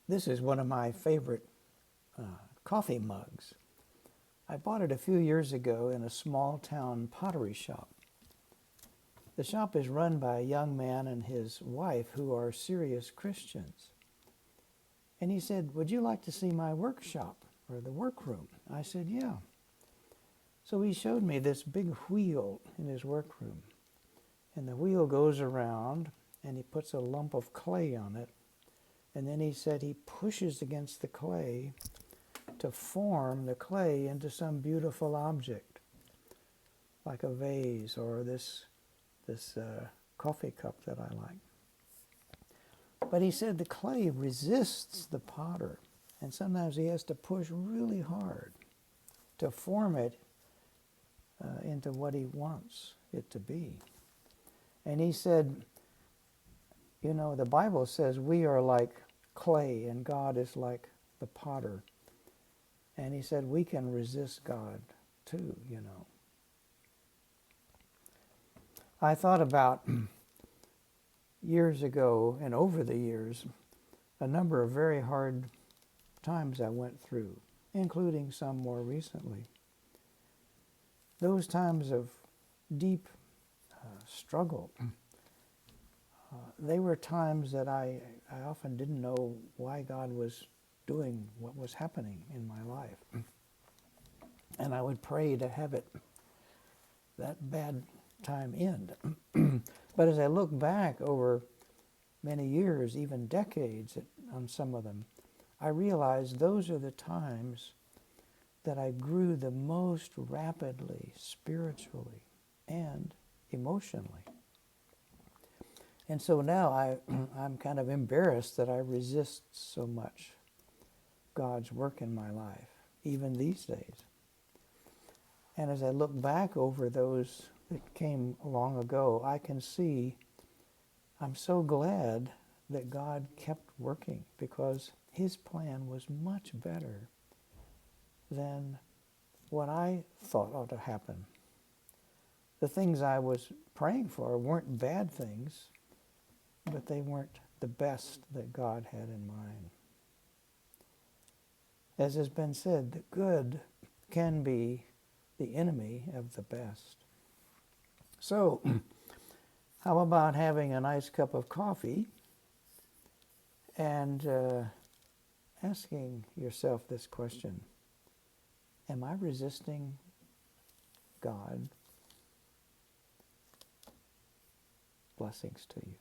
This is one of my favorite coffee mugs. I bought it a few years ago in a small town pottery shop. The shop is run by a young man and his wife who are serious Christians. And he said, "Would you like to see my workshop or the workroom?" I said, "Yeah." So he showed me this big wheel in his workroom. And the wheel goes around and he puts a lump of clay on it. And then he said he pushes against the clay to form the clay into some beautiful object, like a vase or this coffee cup that I like. But he said the clay resists the potter, and sometimes he has to push really hard to form it into what he wants it to be. And he said, you know, the Bible says we are like clay and God is like the potter. And he said we can resist God too, you know. I thought about years ago and over the years, a number of very hard times I went through, including some more recently. Those times of deep struggle, they were times that I often didn't know why God was doing what was happening in my life. And I would pray to have that bad time end. But as I look back over many years, even decades on some of them, I realized those are the times that I grew the most rapidly, spiritually and emotionally. And so now I'm kind of embarrassed that I resist so much God's work in my life, even these days. And as I look back over those that came long ago, I can see I'm so glad that God kept working, because his plan was much better than what I thought ought to happen. The things I was praying for weren't bad things, but they weren't the best that God had in mind. As has been said, the good can be the enemy of the best. So, how about having a nice cup of coffee and asking yourself this question: am I resisting God? Blessings to you.